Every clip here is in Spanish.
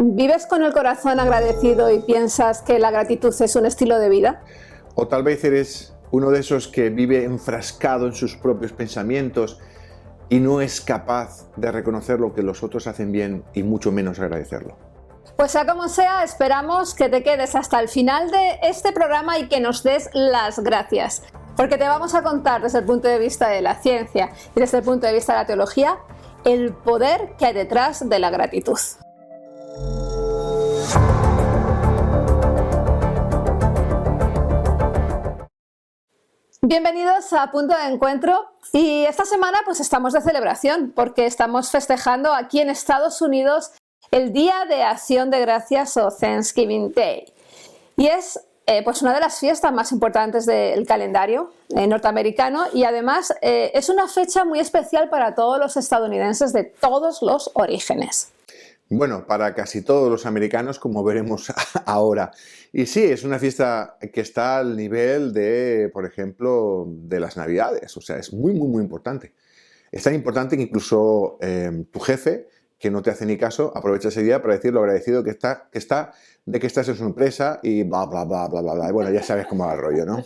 ¿Vives con el corazón agradecido y piensas que la gratitud es un estilo de vida? O tal vez eres uno de esos que vive enfrascado en sus propios pensamientos y no es capaz de reconocer lo que los otros hacen bien y mucho menos agradecerlo. Pues sea como sea, esperamos que te quedes hasta el final de este programa y que nos des las gracias, porque te vamos a contar desde el punto de vista de la ciencia y desde el punto de vista de la teología el poder que hay detrás de la gratitud. Bienvenidos a Punto de Encuentro, y esta semana pues estamos de celebración porque estamos festejando aquí en Estados Unidos el Día de Acción de Gracias o Thanksgiving Day, y es pues una de las fiestas más importantes del calendario norteamericano, y además es una fecha muy especial para todos los estadounidenses de todos los orígenes. Bueno, para casi todos los americanos, como veremos ahora. Y sí, es una fiesta que está al nivel de, por ejemplo, de las Navidades. O sea, es muy, muy, muy importante. Es tan importante que incluso tu jefe, que no te hace ni caso, aprovecha ese día para decir lo agradecido que está de que estás en su empresa y bla, bla, bla, bla, bla, bla. Bueno, ya sabes cómo va el rollo, ¿no?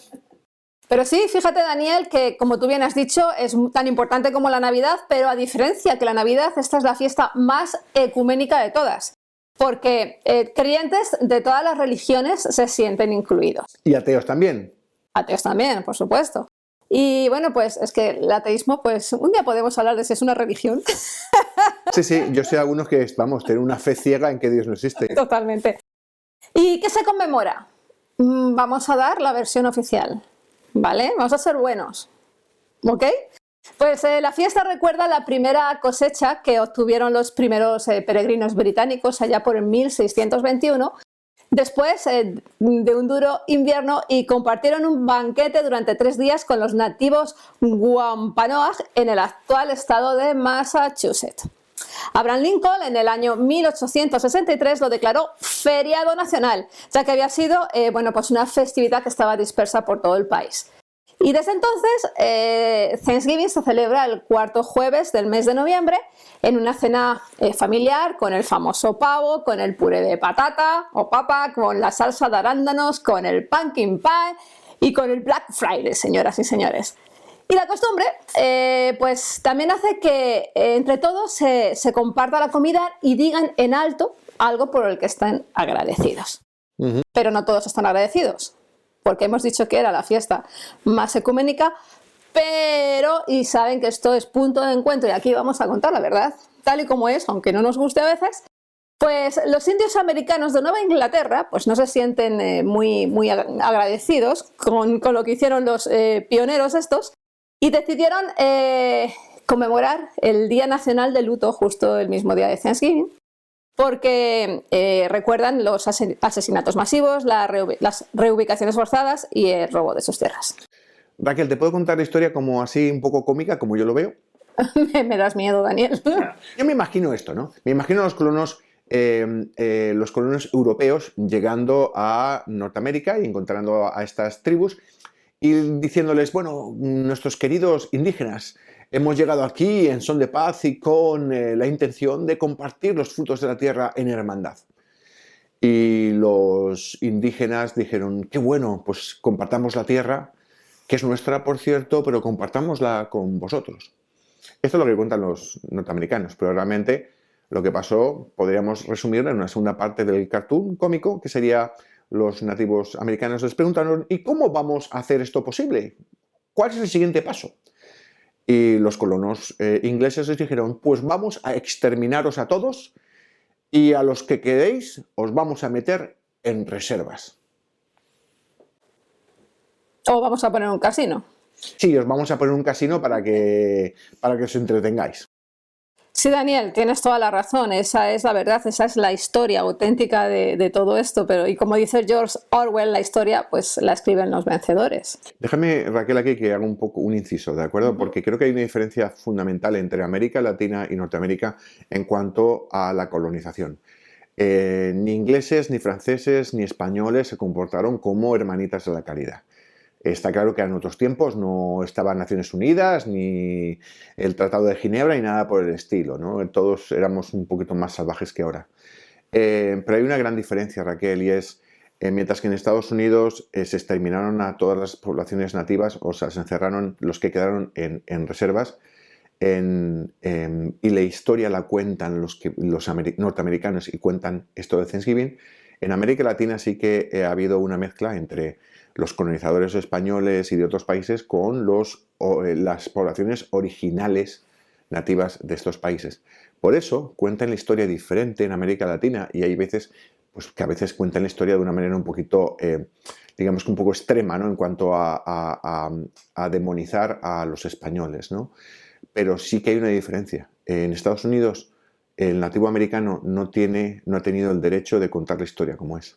Pero sí, fíjate, Daniel, que como tú bien has dicho, es tan importante como la Navidad, pero a diferencia que la Navidad, esta es la fiesta más ecuménica de todas, porque creyentes de todas las religiones se sienten incluidos. Y ateos también. Ateos también, por supuesto. Y bueno, pues es que el ateísmo, pues un día podemos hablar de si es una religión. Sí, yo sé algunos que, vamos, tienen una fe ciega en que Dios no existe. Totalmente. ¿Y qué se conmemora? Vamos a dar la versión oficial. ¿Vale? Vamos a ser buenos, ¿ok? Pues la fiesta recuerda la primera cosecha que obtuvieron los primeros peregrinos británicos allá por el 1621, después de un duro invierno, y compartieron un banquete durante 3 días con los nativos Wampanoag en el actual estado de Massachusetts. Abraham Lincoln en el año 1863 lo declaró feriado nacional, ya que había sido pues una festividad que estaba dispersa por todo el país. Y desde entonces Thanksgiving se celebra el cuarto jueves del mes de noviembre en una cena familiar con el famoso pavo, con el puré de patata o papa, con la salsa de arándanos, con el pumpkin pie y con el Black Friday, señoras y señores. Y la costumbre pues también hace que entre todos se comparta la comida y digan en alto algo por el que están agradecidos. Pero no todos están agradecidos, porque hemos dicho que era la fiesta más ecuménica, y saben que esto es Punto de Encuentro y aquí vamos a contar la verdad, tal y como es, aunque no nos guste a veces. Pues los indios americanos de Nueva Inglaterra pues no se sienten muy agradecidos con lo que hicieron los pioneros estos, y decidieron conmemorar el Día Nacional de Luto justo el mismo día de Thanksgiving, porque recuerdan los asesinatos masivos, las reubicaciones forzadas y el robo de sus tierras. Raquel, ¿te puedo contar la historia como así un poco cómica, como yo lo veo? Me das miedo, Daniel. Yo me imagino esto, ¿no? Me imagino los colonos europeos llegando a Norteamérica y encontrando a estas tribus y diciéndoles, bueno, nuestros queridos indígenas, hemos llegado aquí en son de paz y con la intención de compartir los frutos de la tierra en hermandad. Y los indígenas dijeron, qué bueno, pues compartamos la tierra, que es nuestra, por cierto, pero compartámosla con vosotros. Esto es lo que cuentan los norteamericanos, pero realmente lo que pasó podríamos resumirlo en una segunda parte del cartoon cómico, que sería: los nativos americanos les preguntaron, ¿y cómo vamos a hacer esto posible? ¿Cuál es el siguiente paso? Y los colonos ingleses les dijeron, pues vamos a exterminaros a todos y a los que quedéis os vamos a meter en reservas. ¿O vamos a poner un casino? Sí, os vamos a poner un casino para que os entretengáis. Sí, Daniel, tienes toda la razón, esa es la verdad, esa es la historia auténtica de todo esto, y como dice George Orwell, la historia pues la escriben los vencedores. Déjame, Raquel, aquí que haga un inciso, ¿de acuerdo? Porque creo que hay una diferencia fundamental entre América Latina y Norteamérica en cuanto a la colonización. Ni ingleses, ni franceses, ni españoles se comportaron como hermanitas de la caridad. Está claro que en otros tiempos no estaban Naciones Unidas, ni el Tratado de Ginebra, ni nada por el estilo, ¿no? Todos éramos un poquito más salvajes que ahora. Pero hay una gran diferencia, Raquel, y es, mientras que en Estados Unidos se exterminaron a todas las poblaciones nativas, o sea, se encerraron los que quedaron en reservas, y la historia la cuentan los norteamericanos y cuentan esto de Thanksgiving. En América Latina sí que ha habido una mezcla entre los colonizadores españoles y de otros países con las poblaciones originales nativas de estos países. Por eso cuentan la historia diferente en América Latina, y hay veces pues, que a veces cuentan la historia de una manera un poquito, digamos que un poco extrema, ¿no? En cuanto a demonizar a los españoles, ¿no? Pero sí que hay una diferencia. En Estados Unidos el nativo americano no ha tenido el derecho de contar la historia como es.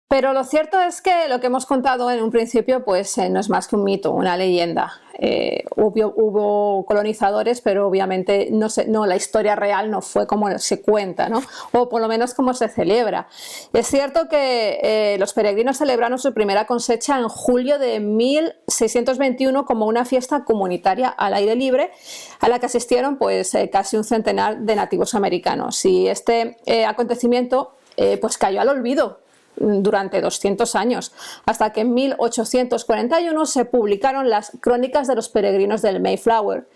Pero lo cierto es que lo que hemos contado en un principio pues no es más que un mito, una leyenda. Hubo colonizadores, pero obviamente la historia real no fue como se cuenta, ¿no? O por lo menos como se celebra. Es cierto que los peregrinos celebraron su primera cosecha en julio de 1621 como una fiesta comunitaria al aire libre, a la que asistieron pues casi un centenar de nativos americanos. Y este acontecimiento pues cayó al olvido durante 200 años, hasta que en 1841 se publicaron las Crónicas de los Peregrinos del Mayflower,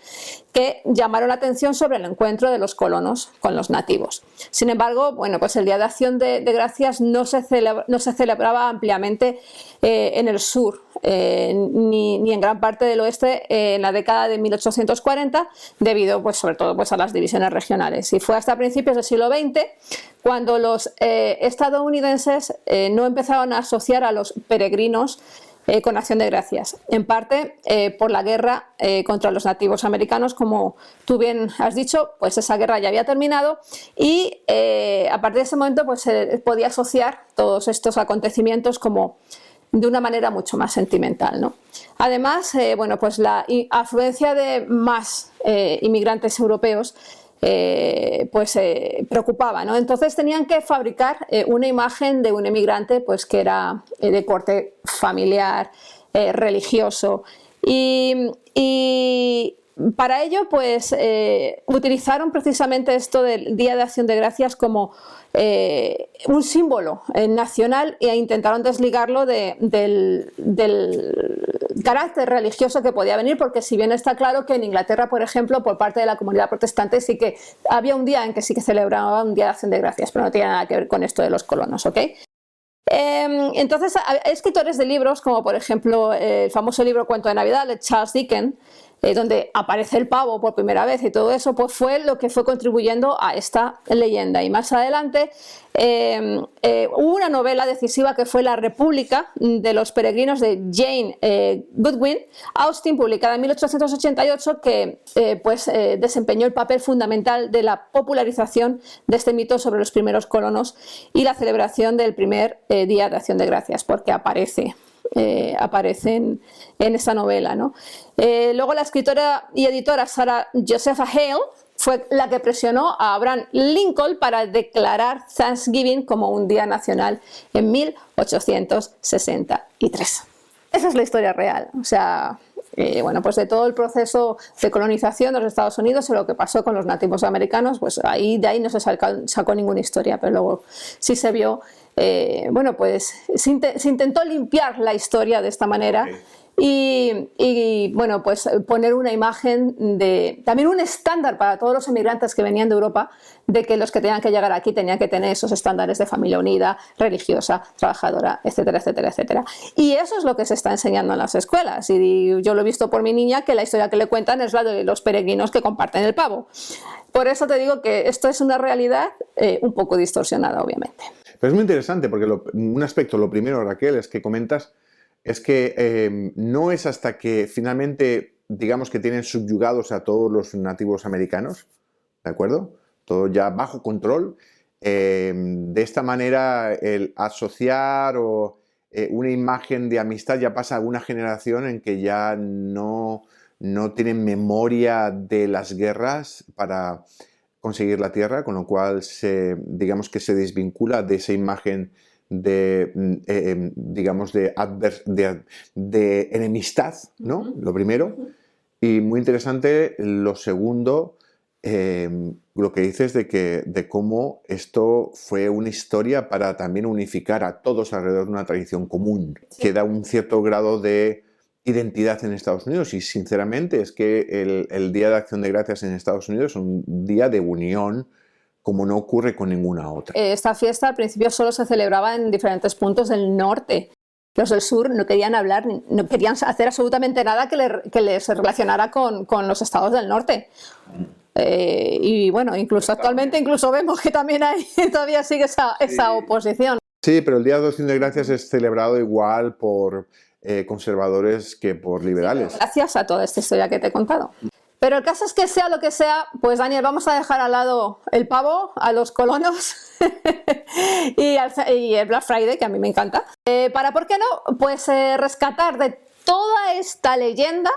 que llamaron la atención sobre el encuentro de los colonos con los nativos. Sin embargo, bueno, pues el Día de Acción de Gracias no se celebraba ampliamente en el sur, ni en gran parte del oeste en la década de 1840, debido pues, sobre todo pues, a las divisiones regionales. Y fue hasta principios del siglo XX cuando los estadounidenses no empezaron a asociar a los peregrinos con Acción de Gracias, en parte por la guerra contra los nativos americanos. Como tú bien has dicho, pues esa guerra ya había terminado, y a partir de ese momento pues se podía asociar todos estos acontecimientos como de una manera mucho más sentimental, ¿no? Además, bueno, pues la afluencia de más inmigrantes europeos preocupaba, ¿no? Entonces tenían que fabricar una imagen de un emigrante pues que era de corte familiar, religioso, y para ello pues utilizaron precisamente esto del Día de Acción de Gracias como un símbolo nacional, e intentaron desligarlo del carácter religioso que podía venir, porque si bien está claro que en Inglaterra, por ejemplo, por parte de la comunidad protestante sí que había un día en que sí que celebraba un Día de Acción de Gracias, pero no tenía nada que ver con esto de los colonos, ¿ok? Entonces hay escritores de libros como por ejemplo el famoso libro Cuento de Navidad de Charles Dickens, donde aparece el pavo por primera vez, y todo eso pues fue lo que fue contribuyendo a esta leyenda. Y más adelante hubo una novela decisiva que fue La República de los Peregrinos de Jane Goodwin Austen, publicada en 1888, que desempeñó el papel fundamental de la popularización de este mito sobre los primeros colonos y la celebración del primer Día de Acción de Gracias, porque aparecen en esa novela, ¿no? Luego la escritora y editora Sarah Josepha Hale fue la que presionó a Abraham Lincoln para declarar Thanksgiving como un día nacional en 1863. Esa es la historia real. O sea, bueno, pues de todo el proceso de colonización de los Estados Unidos y lo que pasó con los nativos americanos, pues de ahí no se sacó ninguna historia, pero luego sí se vio, bueno, pues se intentó limpiar la historia de esta manera. Okay. Y bueno, pues poner una imagen también un estándar para todos los emigrantes que venían de Europa, de que los que tenían que llegar aquí tenían que tener esos estándares de familia unida, religiosa, trabajadora, etcétera, etcétera, etcétera. Y eso es lo que se está enseñando en las escuelas, y yo lo he visto por mi niña, que la historia que le cuentan es la de los peregrinos que comparten el pavo. Por eso te digo que esto es una realidad un poco distorsionada, obviamente. Pero es muy interesante porque un aspecto, lo primero, Raquel, es que comentas es que no es hasta que finalmente, digamos que tienen subyugados a todos los nativos americanos, ¿de acuerdo? Todo ya bajo control. De esta manera, el asociar una imagen de amistad ya pasa a una generación en que ya no tienen memoria de las guerras para conseguir la tierra, con lo cual digamos que se desvincula de esa imagen digamos, de enemistad, ¿no? Lo primero. Y muy interesante, lo segundo, lo que dices de cómo esto fue una historia para también unificar a todos alrededor de una tradición común, que da un cierto grado de identidad en Estados Unidos, y sinceramente es que el Día de Acción de Gracias en Estados Unidos es un día de unión como no ocurre con ninguna otra. Esta fiesta al principio solo se celebraba en diferentes puntos del norte. Los del sur no querían hablar, no querían hacer absolutamente nada que les relacionara con los estados del norte. Y bueno, incluso actualmente incluso vemos que también todavía sigue esa oposición. Sí, pero el Día de Acción de Gracias es celebrado igual por conservadores que por liberales. Gracias a toda esta historia que te he contado. Pero el caso es que sea lo que sea, pues Daniel, vamos a dejar al lado el pavo, a los colonos y el Black Friday, que a mí me encanta, para, ¿por qué no?, pues rescatar de toda esta leyenda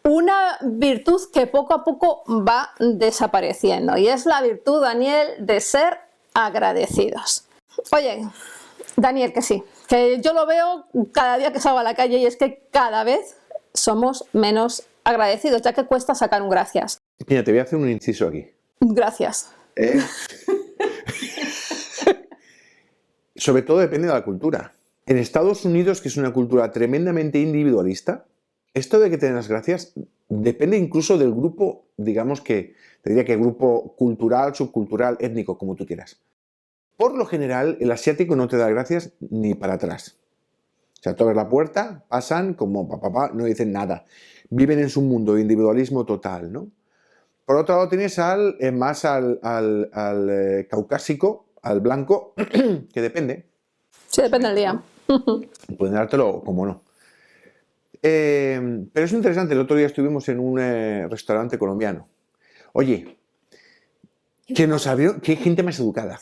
una virtud que poco a poco va desapareciendo, y es la virtud, Daniel, de ser agradecidos. Oye, Daniel, que sí, que yo lo veo cada día que salgo a la calle, y es que cada vez somos menos agradecidos, ya que cuesta sacar un gracias. Mira, te voy a hacer un inciso aquí. Gracias. Sobre todo depende de la cultura. En Estados Unidos, que es una cultura tremendamente individualista, esto de que te den las gracias depende incluso del grupo, digamos que, te diría que grupo cultural, subcultural, étnico, como tú quieras. Por lo general, el asiático no te da gracias ni para atrás. O sea, tú abres la puerta, pasan como no dicen nada. Viven en su mundo de individualismo total, ¿no? Por otro lado tienes más al caucásico, al blanco, que depende. Sí, depende del día. Pueden dártelo como no. Pero es interesante, el otro día estuvimos en un restaurante colombiano. Oye, que nos abrieron, qué gente más educada,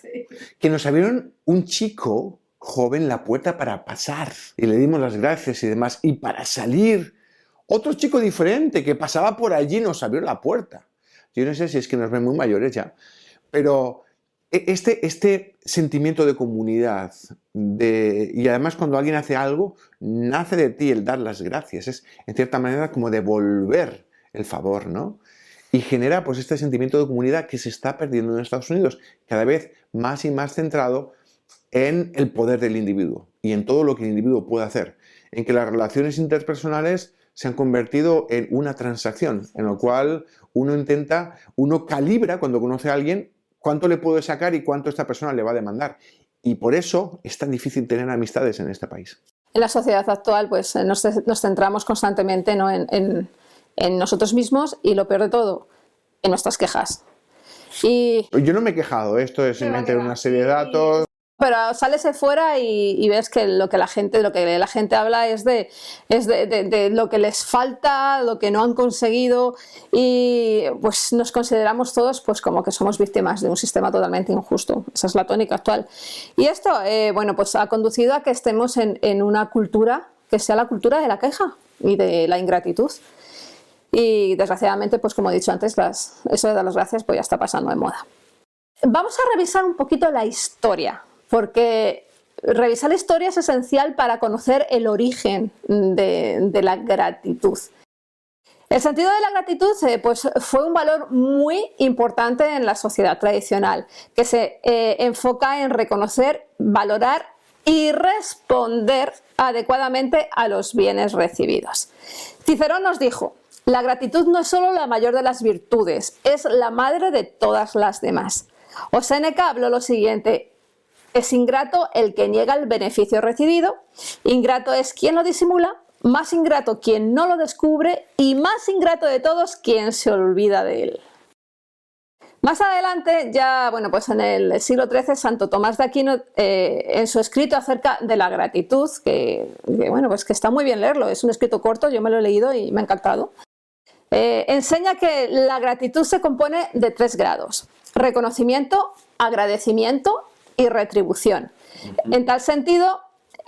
que nos abrieron un chico joven la puerta para pasar y le dimos las gracias y demás, y para salir otro chico diferente que pasaba por allí nos abrió la puerta. Yo no sé si es que nos ven muy mayores ya, pero este sentimiento de comunidad, y además cuando alguien hace algo, nace de ti el dar las gracias, es en cierta manera como devolver el favor, ¿no? Y genera pues este sentimiento de comunidad que se está perdiendo en Estados Unidos, cada vez más y más centrado en el poder del individuo y en todo lo que el individuo puede hacer, en que las relaciones interpersonales se han convertido en una transacción, en lo cual uno calibra cuando conoce a alguien cuánto le puede sacar y cuánto esta persona le va a demandar. Y por eso es tan difícil tener amistades en este país. En la sociedad actual pues nos centramos constantemente, ¿no?, en nosotros mismos, y lo peor de todo, en nuestras quejas. Y yo no me he quejado, esto es simplemente una serie de datos. Pero sales de fuera y ves que lo que la gente habla es de lo que les falta, lo que no han conseguido, y pues nos consideramos todos pues como que somos víctimas de un sistema totalmente injusto. Esa es la tónica actual. Y esto bueno, pues ha conducido a que estemos en una cultura que sea la cultura de la queja y de la ingratitud. Y desgraciadamente, pues como he dicho antes, eso de dar las gracias pues ya está pasando de moda. Vamos a revisar un poquito la historia, porque revisar la historia es esencial para conocer el origen de la gratitud. El sentido de la gratitud pues, fue un valor muy importante en la sociedad tradicional, que se enfoca en reconocer, valorar y responder adecuadamente a los bienes recibidos. Cicerón nos dijo: la gratitud no es solo la mayor de las virtudes, es la madre de todas las demás. O Séneca habló lo siguiente: es ingrato el que niega el beneficio recibido, ingrato es quien lo disimula, más ingrato quien no lo descubre, y más ingrato de todos quien se olvida de él. Más adelante, ya bueno, pues en el siglo XIII, Santo Tomás de Aquino, en su escrito acerca de la gratitud, bueno, pues que está muy bien leerlo, es un escrito corto, yo me lo he leído y me ha encantado, enseña que la gratitud se compone de 3 grados: reconocimiento, agradecimiento y retribución. En tal sentido,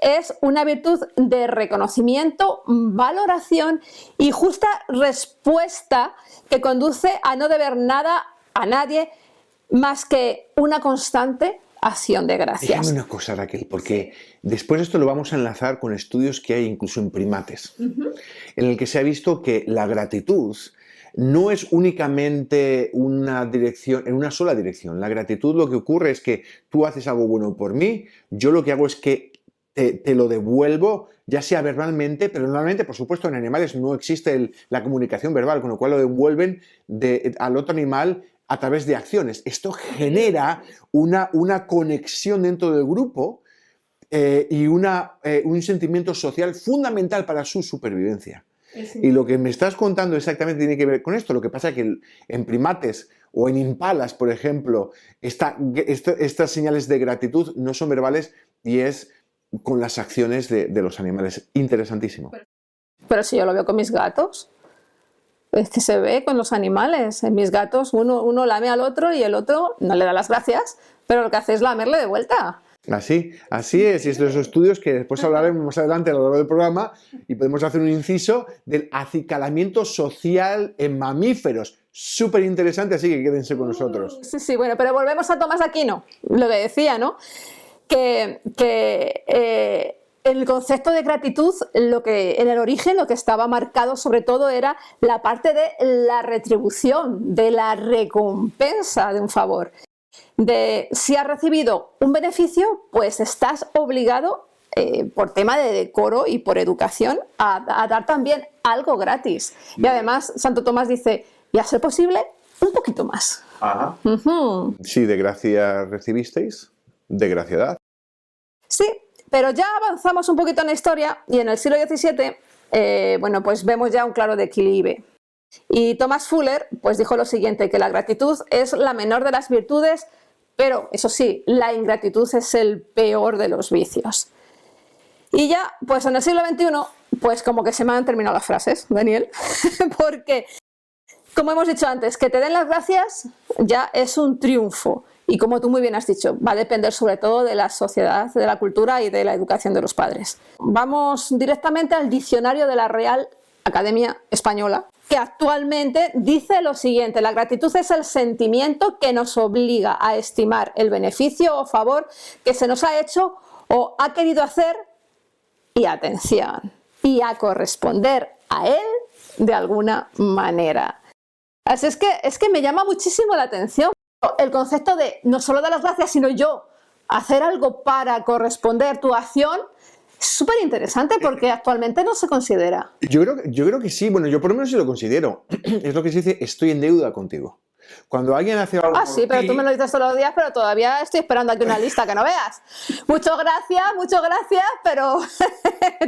es una virtud de reconocimiento, valoración y justa respuesta que conduce a no deber nada a nadie más que una constante acción de gracias. Déjame una cosa, Raquel, porque después esto lo vamos a enlazar con estudios que hay incluso en primates, en el que se ha visto que la gratitud no es únicamente una dirección, en una sola dirección. La gratitud, lo que ocurre es que tú haces algo bueno por mí, yo lo que hago es que te lo devuelvo, ya sea verbalmente, pero normalmente, por supuesto, en animales no existe la comunicación verbal, con lo cual lo devuelven al otro animal a través de acciones. Esto genera una conexión dentro del grupo y un sentimiento social fundamental para su supervivencia. Sí. Y lo que me estás contando exactamente tiene que ver con esto. Lo que pasa es que en primates o en impalas, por ejemplo, estas señales de gratitud no son verbales y es con las acciones de los animales. Interesantísimo. Pero si yo lo veo con mis gatos, es que se ve con los animales. En mis gatos uno lame al otro y el otro no le da las gracias, pero lo que hace es lamerle de vuelta. Así es, y estos estudios que después hablaremos más adelante a lo largo del programa y podemos hacer un inciso del acicalamiento social en mamíferos. Súper interesante, así que quédense con nosotros. Sí, bueno, pero volvemos a Tomás Aquino, lo que decía, ¿no? Que el concepto de gratitud, en el origen lo que estaba marcado sobre todo era la parte de la retribución, de la recompensa de un favor. De si has recibido un beneficio, pues estás obligado, por tema de decoro y por educación, a dar también algo gratis. Y además, Santo Tomás dice, y a ser posible, un poquito más. Ajá. Sí, de gracia recibisteis, de gracia dad. Sí, pero ya avanzamos un poquito en la historia y en el siglo XVII, bueno, pues vemos ya un claro declive. Y Thomas Fuller pues dijo lo siguiente, que la gratitud es la menor de las virtudes, pero eso sí, la ingratitud es el peor de los vicios. Y ya, pues en el siglo XXI, pues como que se me han terminado las frases, Daniel, porque, como hemos dicho antes, que te den las gracias ya es un triunfo. Y como tú muy bien has dicho, va a depender sobre todo de la sociedad, de la cultura y de la educación de los padres. Vamos directamente al diccionario de la Real Academia Española, que actualmente dice lo siguiente: la gratitud es el sentimiento que nos obliga a estimar el beneficio o favor que se nos ha hecho o ha querido hacer, y atención, y a corresponder a él de alguna manera. Así es que me llama muchísimo la atención el concepto de no solo dar las gracias, sino yo hacer algo para corresponder tu acción. Es súper interesante porque actualmente no se considera. Yo creo que sí, bueno, yo por lo menos sí lo considero. Es lo que se dice, estoy en deuda contigo. Cuando alguien hace algo Ah, sí, pero tú me lo dices todos los días, pero todavía estoy esperando aquí una lista que no veas. Muchas gracias, pero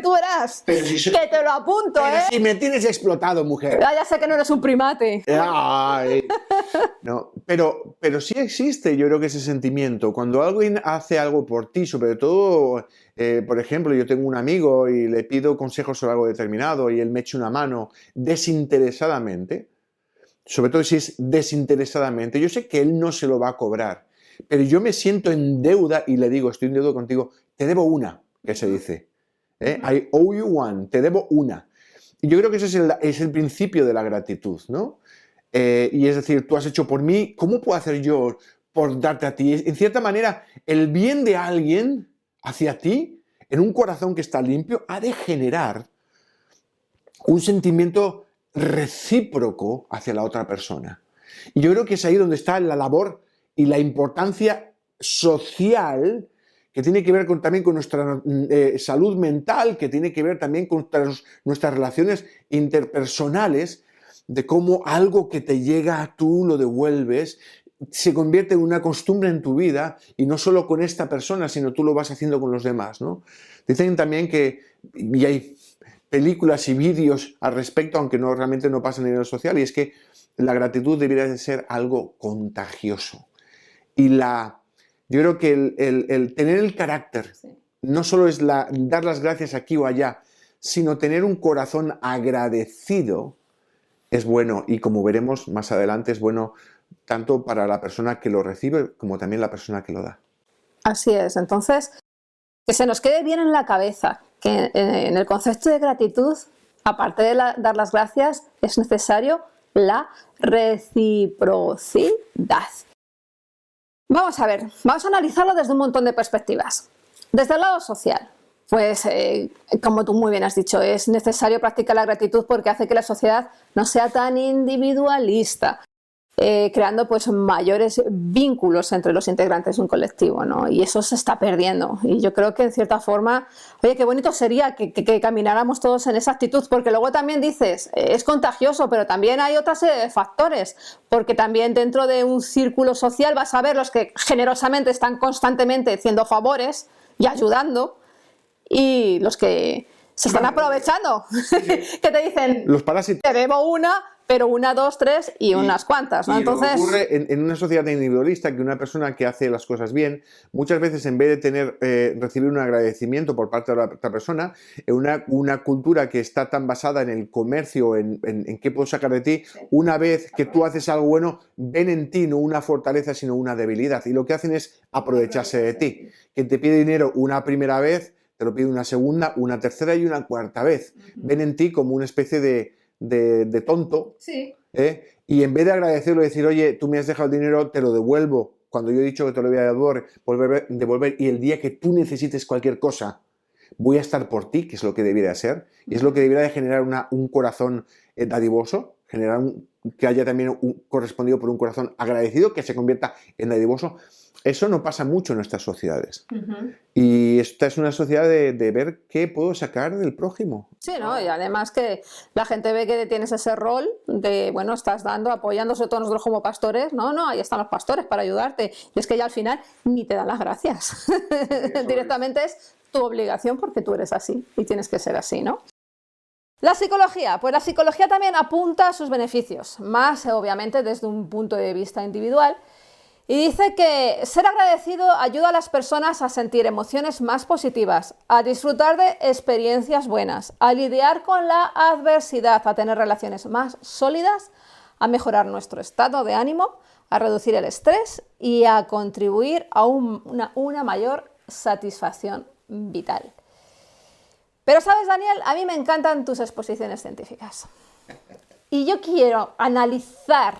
tú verás que te lo apunto, pero si me tienes explotado, mujer. Ya sé que no eres un primate. Ay. No, pero sí existe, yo creo que ese sentimiento. Cuando alguien hace algo por ti, sobre todo, por ejemplo, yo tengo un amigo y le pido consejos sobre algo determinado y él me echa una mano desinteresadamente, sobre todo si es desinteresadamente, yo sé que él no se lo va a cobrar, pero yo me siento en deuda y le digo, estoy en deuda contigo, te debo una, que se dice. I owe you one, te debo una. Y yo creo que ese es el principio de la gratitud, ¿no? Y es decir, tú has hecho por mí, ¿cómo puedo hacer yo por darte a ti? En cierta manera, el bien de alguien hacia ti, en un corazón que está limpio, ha de generar un sentimiento recíproco hacia la otra persona. Y yo creo que es ahí donde está la labor y la importancia social que tiene que ver también con nuestra salud mental, que tiene que ver también con nuestras relaciones interpersonales, de cómo algo que te llega tú lo devuelves, se convierte en una costumbre en tu vida, y no solo con esta persona, sino tú lo vas haciendo con los demás, ¿no? Dicen también que, y hay películas y vídeos al respecto, aunque realmente no pasa a nivel social, y es que la gratitud debería de ser algo contagioso. Y yo creo que el tener el carácter, no solo es dar las gracias aquí o allá, sino tener un corazón agradecido, es bueno, y como veremos más adelante, es bueno tanto para la persona que lo recibe como también la persona que lo da. Así es, entonces, que se nos quede bien en la cabeza que en el concepto de gratitud, aparte de dar las gracias, es necesario la reciprocidad. Vamos a ver, vamos a analizarlo desde un montón de perspectivas. Desde el lado social, pues como tú muy bien has dicho, es necesario practicar la gratitud porque hace que la sociedad no sea tan individualista, creando pues mayores vínculos entre los integrantes de un colectivo, ¿no? Y eso se está perdiendo. Y yo creo que en cierta forma, oye, qué bonito sería que camináramos todos en esa actitud, porque luego también dices, es contagioso, pero también hay otros factores, porque también dentro de un círculo social vas a ver los que generosamente están constantemente haciendo favores y ayudando, y los que se están aprovechando, que te dicen, los parásitos. Te debo una, pero una, dos, tres y unas cuantas, ¿no? Entonces, ocurre en una sociedad individualista que una persona que hace las cosas bien, muchas veces en vez de recibir un agradecimiento por parte de la otra persona, en una cultura que está tan basada en el comercio, en qué puedo sacar de ti, una vez que tú haces algo bueno, ven en ti no una fortaleza, sino una debilidad. Y lo que hacen es aprovecharse de ti. Quien te pide dinero una primera vez, te lo pide una segunda, una tercera y una cuarta vez. Ven en ti como una especie de tonto. Sí. Y en vez de agradecerlo y decir, oye, tú me has dejado el dinero, te lo devuelvo cuando yo he dicho que te lo voy a devolver, y el día que tú necesites cualquier cosa, voy a estar por ti, que es lo que debiera ser, y es lo que debiera de generar un corazón dadivoso, que haya también correspondido por un corazón agradecido, que se convierta en dadivoso. Eso no pasa mucho en nuestras sociedades. Y esta es una sociedad de ver qué puedo sacar del prójimo. Sí, ¿no? Y además que la gente ve que tienes ese rol de, bueno, estás apoyando, sobre todo nosotros como pastores, no, ahí están los pastores para ayudarte. Y es que ya al final ni te dan las gracias. Directamente es tu obligación porque tú eres así y tienes que ser así, ¿no? La psicología, pues la psicología también apunta a sus beneficios, más obviamente desde un punto de vista individual. Y dice que ser agradecido ayuda a las personas a sentir emociones más positivas, a disfrutar de experiencias buenas, a lidiar con la adversidad, a tener relaciones más sólidas, a mejorar nuestro estado de ánimo, a reducir el estrés y a contribuir a una mayor satisfacción vital. Pero sabes, Daniel, a mí me encantan tus exposiciones científicas. Y yo quiero analizar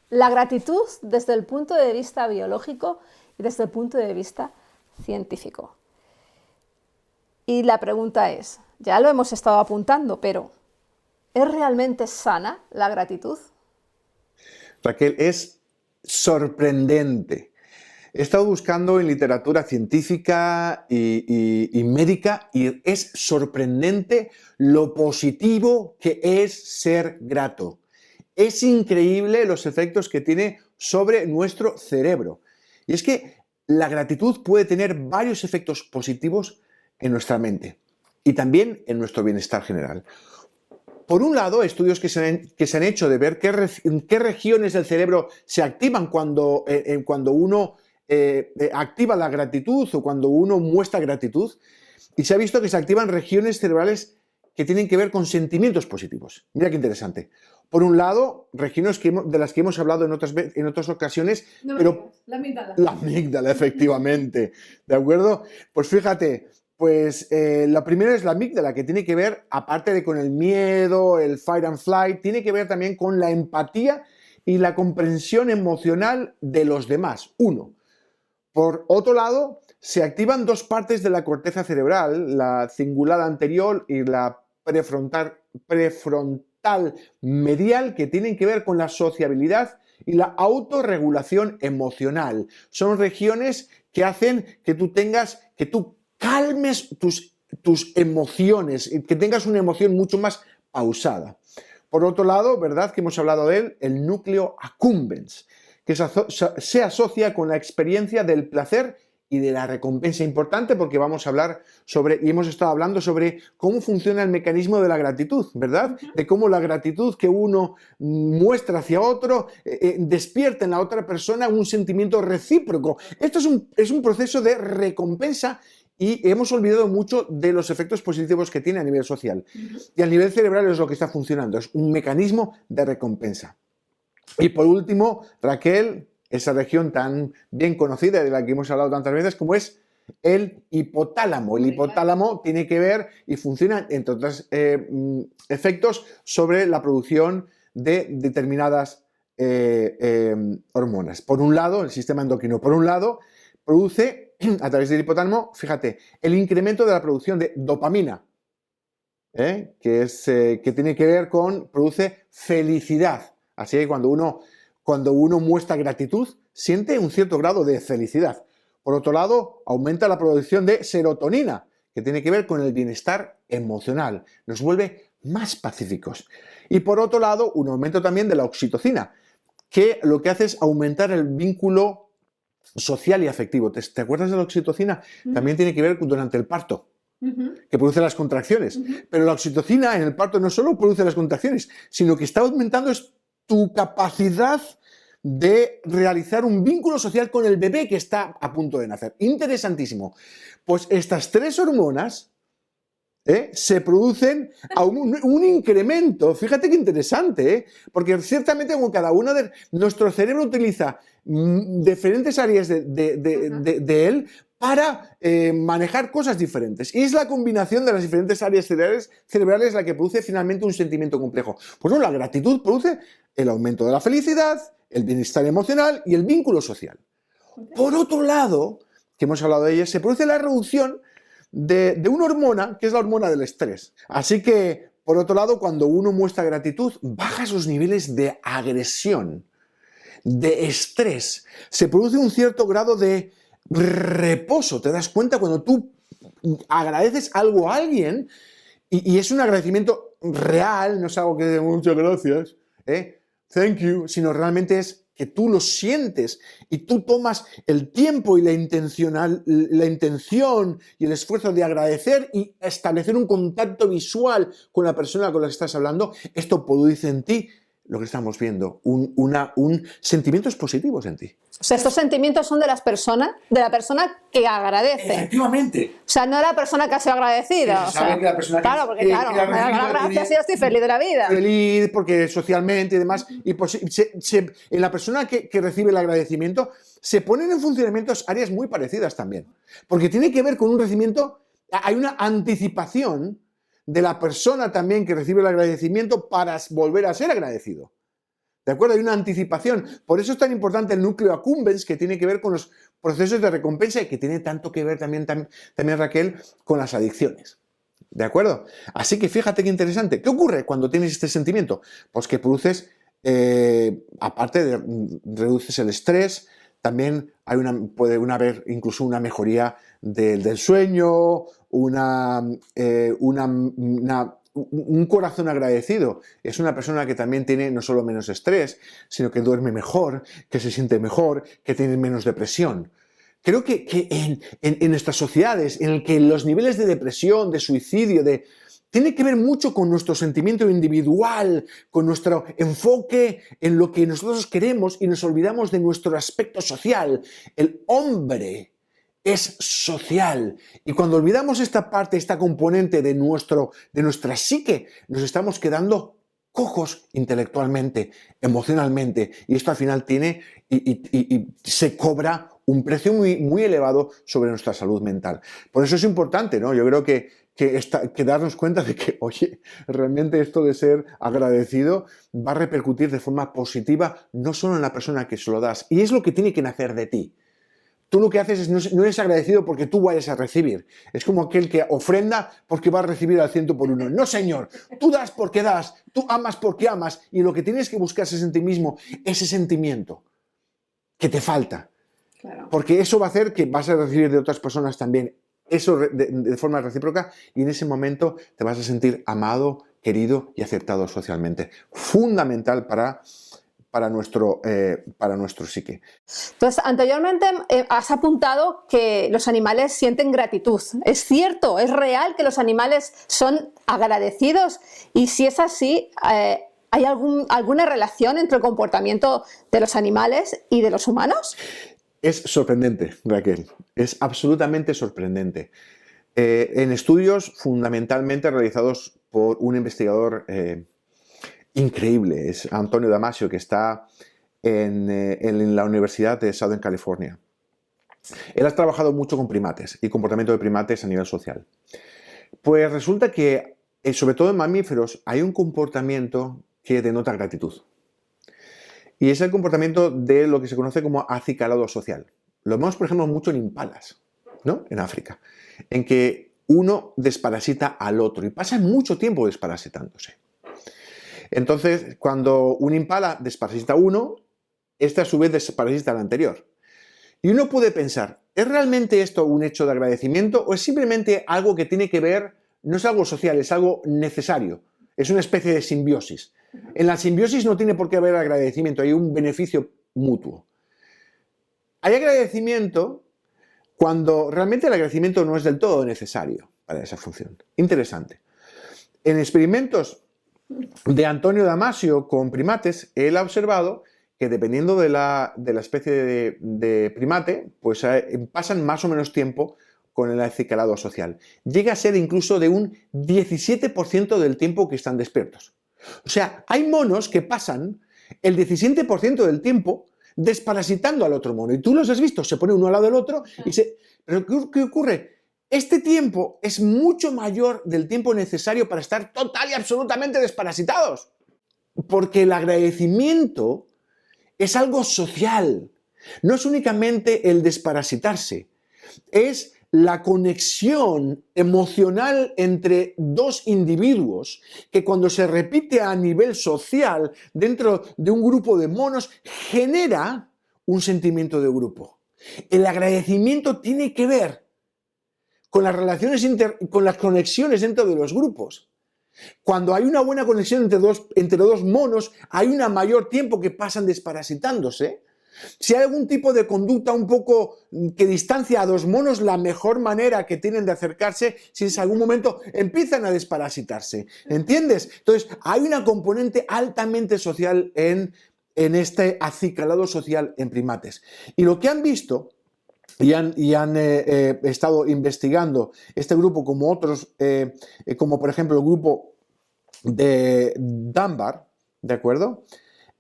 la gratitud desde el punto de vista biológico y desde el punto de vista científico. Y la pregunta es, ya lo hemos estado apuntando, pero ¿es realmente sana la gratitud? Raquel, es sorprendente. He estado buscando en literatura científica y médica y es sorprendente lo positivo que es ser grato. Es increíble los efectos que tiene sobre nuestro cerebro. Y es que la gratitud puede tener varios efectos positivos en nuestra mente y también en nuestro bienestar general. Por un lado, estudios que se han hecho de ver qué regiones del cerebro se activan cuando uno activa la gratitud o cuando uno muestra gratitud. Y se ha visto que se activan regiones cerebrales que tienen que ver con sentimientos positivos. Mira qué interesante. Por un lado, regiones de las que hemos hablado en otras ocasiones, no, pero la amígdala. La amígdala, efectivamente. ¿De acuerdo? Pues fíjate, la primera es la amígdala, que tiene que ver, aparte de con el miedo, el fight and flight, tiene que ver también con la empatía y la comprensión emocional de los demás. Uno. Por otro lado, se activan dos partes de la corteza cerebral, la cingulada anterior y la prefrontal medial, que tienen que ver con la sociabilidad y la autorregulación emocional. Son regiones que hacen que tú calmes tus emociones y que tengas una emoción mucho más pausada. Por otro lado, ¿verdad que hemos hablado de él? El núcleo accumbens, que se asocia con la experiencia del placer y de la recompensa. Importante porque vamos a hablar y hemos estado hablando sobre cómo funciona el mecanismo de la gratitud, ¿verdad? De cómo la gratitud que uno muestra hacia otro despierta en la otra persona un sentimiento recíproco. Esto es un proceso de recompensa y hemos olvidado mucho de los efectos positivos que tiene a nivel social. Y a nivel cerebral es lo que está funcionando, es un mecanismo de recompensa. Y por último, Raquel, esa región tan bien conocida de la que hemos hablado tantas veces como es el hipotálamo. El hipotálamo tiene que ver y funciona, entre otros efectos, sobre la producción de determinadas hormonas. Por un lado, el sistema endocrino, por un lado, produce a través del hipotálamo, fíjate, el incremento de la producción de dopamina, que tiene que ver produce felicidad. Así que cuando uno muestra gratitud, siente un cierto grado de felicidad. Por otro lado, aumenta la producción de serotonina, que tiene que ver con el bienestar emocional. Nos vuelve más pacíficos. Y por otro lado, un aumento también de la oxitocina, que lo que hace es aumentar el vínculo social y afectivo. ¿Te acuerdas de la oxitocina? También tiene que ver durante el parto, que produce las contracciones. Pero la oxitocina en el parto no solo produce las contracciones, sino que está aumentando tu capacidad de realizar un vínculo social con el bebé que está a punto de nacer. Interesantísimo. Pues estas tres hormonas se producen a un incremento. Fíjate qué interesante, porque ciertamente como cada uno de nuestro cerebro utiliza diferentes áreas de él para manejar cosas diferentes. Y es la combinación de las diferentes áreas cerebrales la que produce finalmente un sentimiento complejo. Pues no, la gratitud produce el aumento de la felicidad, el bienestar emocional y el vínculo social. Por otro lado, que hemos hablado de ella, se produce la reducción de una hormona, que es la hormona del estrés. Así que, por otro lado, cuando uno muestra gratitud, baja sus niveles de agresión, de estrés. Se produce un cierto grado de reposo. ¿Te das cuenta cuando tú agradeces algo a alguien y es un agradecimiento real, no es algo que de muchas gracias, thank you, sino realmente es que tú lo sientes y tú tomas el tiempo y la intención y el esfuerzo de agradecer y establecer un contacto visual con la persona con la que estás hablando, esto produce en ti lo que estamos viendo, sentimientos positivos en ti. O sea, estos sentimientos son de la persona que agradece. Efectivamente. O sea, no de la persona que ha sido agradecida. Claro, porque me da gracias y yo estoy feliz de la vida. Feliz porque socialmente y demás. Y pues, en la persona que recibe el agradecimiento se ponen en funcionamiento áreas muy parecidas también. Porque tiene que ver con un recibimiento, hay una anticipación de la persona también que recibe el agradecimiento para volver a ser agradecido. ¿De acuerdo? Hay una anticipación. Por eso es tan importante el núcleo accumbens, que tiene que ver con los procesos de recompensa y que tiene tanto que ver también Raquel, con las adicciones. ¿De acuerdo? Así que fíjate qué interesante. ¿Qué ocurre cuando tienes este sentimiento? Pues que produces, aparte de reduces el estrés, también puede haber incluso una mejoría del sueño, un corazón agradecido. Es una persona que también tiene no solo menos estrés, sino que duerme mejor, que se siente mejor, que tiene menos depresión. Creo que en nuestras sociedades, en el que los niveles de depresión, de suicidio, tiene que ver mucho con nuestro sentimiento individual, con nuestro enfoque en lo que nosotros queremos y nos olvidamos de nuestro aspecto social. El hombre es social. Y cuando olvidamos esta parte, esta componente de nuestra psique, nos estamos quedando cojos intelectualmente, emocionalmente. Y esto al final tiene y se cobra un precio muy, muy elevado sobre nuestra salud mental. Por eso es importante, ¿no? Yo creo que darnos cuenta de que, oye, realmente esto de ser agradecido va a repercutir de forma positiva no solo en la persona que se lo das. Y es lo que tiene que nacer de ti. Tú lo que haces es no eres agradecido porque tú vayas a recibir. Es como aquel que ofrenda porque va a recibir al 100 por 1. No, señor. Tú das porque das. Tú amas porque amas. Y lo que tienes que buscar es en ti mismo ese sentimiento que te falta. Claro. Porque eso va a hacer que vas a recibir de otras personas también eso de forma recíproca y en ese momento te vas a sentir amado, querido y aceptado socialmente. Fundamental para nuestro psique. Entonces, anteriormente has apuntado que los animales sienten gratitud. ¿Es cierto? ¿Es real que los animales son agradecidos? Y si es así, ¿hay alguna relación entre el comportamiento de los animales y de los humanos? Es sorprendente, Raquel. Es absolutamente sorprendente. En estudios fundamentalmente realizados por un investigador increíble, es Antonio Damasio, que está en la Universidad de Southern California. Él ha trabajado mucho con primates y comportamiento de primates a nivel social. Pues resulta que, sobre todo en mamíferos, hay un comportamiento que denota gratitud. Y es el comportamiento de lo que se conoce como acicalado social. Lo vemos, por ejemplo, mucho en impalas. ¿no? En África, en que uno desparasita al otro y pasa mucho tiempo desparasitándose. Entonces, cuando un impala desparasita a uno, este a su vez desparasita al anterior. Y uno puede pensar, ¿es realmente esto un hecho de agradecimiento o es simplemente algo que tiene que ver, no es algo social, es algo necesario? Es una especie de simbiosis. En la simbiosis no tiene por qué haber agradecimiento, hay un beneficio mutuo. Hay agradecimiento cuando realmente el agradecimiento no es del todo necesario para esa función. Interesante. En experimentos de Antonio Damasio con primates, él ha observado que dependiendo de la especie de primate, pues pasan más o menos tiempo con el acicalado social. Llega a ser incluso de un 17% del tiempo que están despiertos. O sea, hay monos que pasan el 17% del tiempo desparasitando al otro mono. Y tú los has visto, se pone uno al lado del otro y se... ¿Pero qué ocurre? Este tiempo es mucho mayor del tiempo necesario para estar total y absolutamente desparasitados. Porque el agradecimiento es algo social. No es únicamente el desparasitarse. Es la conexión emocional entre dos individuos que cuando se repite a nivel social dentro de un grupo de monos genera un sentimiento de grupo. El agradecimiento tiene que ver con las relaciones con las conexiones dentro de los grupos. Cuando hay una buena conexión entre dos monos, hay un mayor tiempo que pasan desparasitándose. Si hay algún tipo de conducta un poco que distancia a dos monos, la mejor manera que tienen de acercarse, si en algún momento empiezan a desparasitarse. ¿Entiendes? Entonces, hay una componente altamente social en este acicalado social en primates. Y lo que han visto y han estado investigando este grupo como otros, como por ejemplo el grupo de Dunbar, ¿de acuerdo?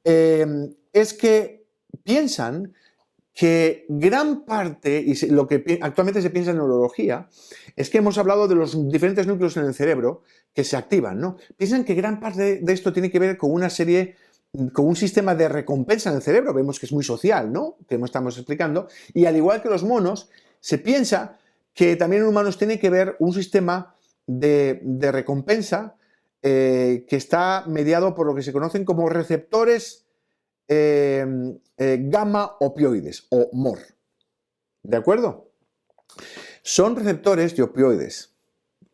Es que piensan que gran parte, y lo que actualmente se piensa en neurología, es que hemos hablado de los diferentes núcleos en el cerebro que se activan, ¿no? Piensan que gran parte de esto tiene que ver con una serie, con un sistema de recompensa en el cerebro, vemos que es muy social, ¿no? Que estamos explicando, y al igual que los monos, se piensa que también en humanos tiene que ver un sistema de recompensa que está mediado por lo que se conocen como receptores gamma opioides o MOR. ¿De acuerdo? Son receptores de opioides,